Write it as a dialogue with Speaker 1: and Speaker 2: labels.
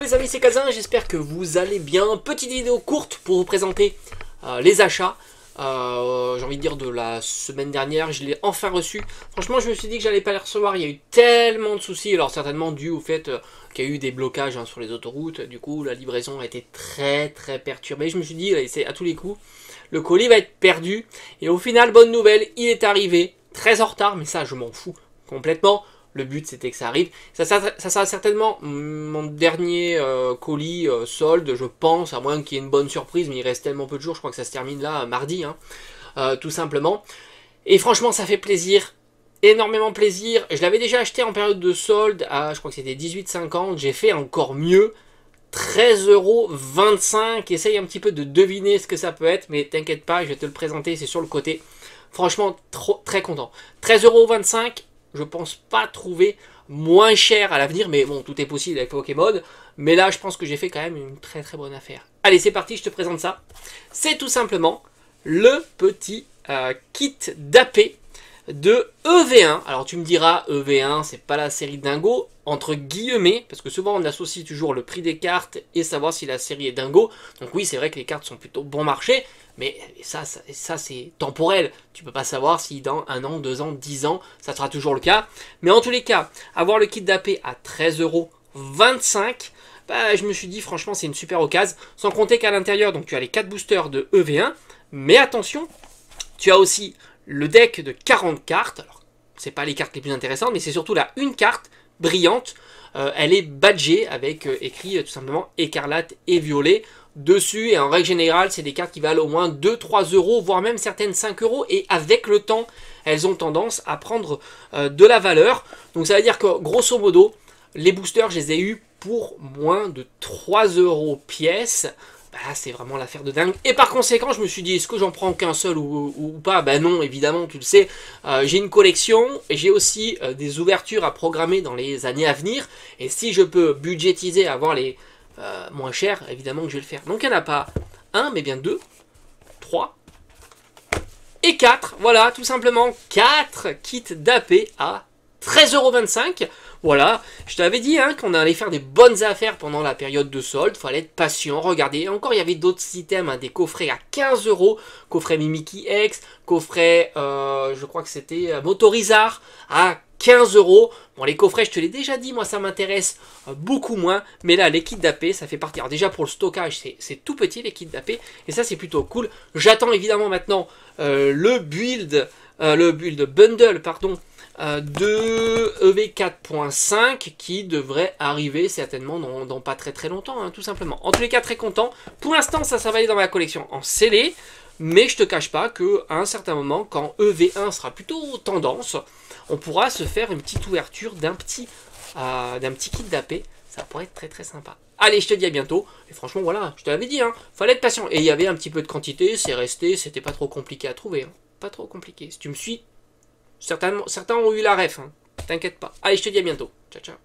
Speaker 1: Les amis, c'est Kazin, j'espère que vous allez bien. Petite vidéo courte pour vous présenter les achats. J'ai envie de dire de la semaine dernière, je l'ai enfin reçu. Franchement, je me suis dit que j'allais pas les recevoir, il y a eu tellement de soucis. Alors certainement dû au fait qu'il y a eu des blocages sur les autoroutes. Du coup, la livraison a été très perturbée. Je me suis dit, c'est à tous les coups, le colis va être perdu. Et au final, bonne nouvelle, il est arrivé. Très en retard, mais ça, je m'en fous complètement. Le but, c'était que ça arrive. Ça sera certainement mon dernier colis solde, je pense, à moins qu'il y ait une bonne surprise, mais il reste tellement peu de jours, je crois que ça se termine là, mardi, tout simplement. Et franchement, ça fait plaisir, énormément plaisir. Je l'avais déjà acheté en période de solde, à, je crois que c'était 18,50, j'ai fait encore mieux. 13,25 €, essaye un petit peu de deviner ce que ça peut être, mais t'inquiète pas, je vais te le présenter, c'est sur le côté. Franchement, très content. 13,25 €. Je pense pas trouver moins cher à l'avenir, mais bon, tout est possible avec Pokémon. Mais là, je pense que j'ai fait quand même une très bonne affaire. Allez, c'est parti, je te présente ça. C'est tout simplement le petit kit d'AP de EV1. Alors tu me diras, EV1, c'est pas la série Dingo, entre guillemets, parce que souvent on associe toujours le prix des cartes et savoir si la série est Dingo. Donc oui, c'est vrai que les cartes sont plutôt bon marché, mais ça c'est temporel. Tu peux pas savoir si dans 1 an, 2 ans, 10 ans, ça sera toujours le cas. Mais en tous les cas, avoir le kit d'AP à 13,25 €, bah, je me suis dit franchement c'est une super occasion. Sans compter qu'à l'intérieur, donc tu as les 4 boosters de EV1, mais attention, tu as aussi le deck de 40 cartes. Alors, c'est pas les cartes les plus intéressantes, mais c'est surtout là une carte brillante. Elle est badgée avec écrit tout simplement écarlate et violet dessus. Et en règle générale, c'est des cartes qui valent au moins 2-3 €, voire même certaines 5 €. Et avec le temps, elles ont tendance à prendre de la valeur. Donc ça veut dire que grosso modo, les boosters, je les ai eus pour moins de 3 € pièce. Bah, c'est vraiment l'affaire de dingue. Et par conséquent, je me suis dit, est-ce que j'en prends qu'un seul ou pas? Ben non, évidemment, tu le sais. J'ai une collection, et j'ai aussi des ouvertures à programmer dans les années à venir. Et si je peux budgétiser, avoir les moins chers, évidemment que je vais le faire. Donc il n'y en a pas un, mais bien 2, 3 et 4. Voilà, tout simplement 4 kits d'AP à 13,25 €. Voilà, je t'avais dit qu'on allait faire des bonnes affaires pendant la période de solde, fallait être patient, regardez, encore il y avait d'autres items, des coffrets à 15 €, coffret Mimikyu X, coffret, je crois que c'était Motorizard à 15 €. Bon, les coffrets, je te l'ai déjà dit, moi ça m'intéresse beaucoup moins, mais là, les kits d'AP, ça fait partie. Alors déjà, pour le stockage, c'est tout petit, les kits d'AP, et ça, c'est plutôt cool. J'attends évidemment maintenant le build bundle, pardon, de EV 4.5 qui devrait arriver certainement dans pas très longtemps, tout simplement. En tous les cas, très content. Pour l'instant, ça va aller dans ma collection en scellé, mais je te cache pas qu'à un certain moment, quand EV1 sera plutôt tendance, on pourra se faire une petite ouverture d'un petit kit d'AP. Ça pourrait être très sympa. Allez, je te dis à bientôt. Et franchement, voilà, je te l'avais dit, fallait être patient. Et il y avait un petit peu de quantité, c'est resté, c'était pas trop compliqué à trouver. Pas trop compliqué. Si tu me suis, certains ont eu la ref, t'inquiète pas. Allez, je te dis à bientôt. Ciao.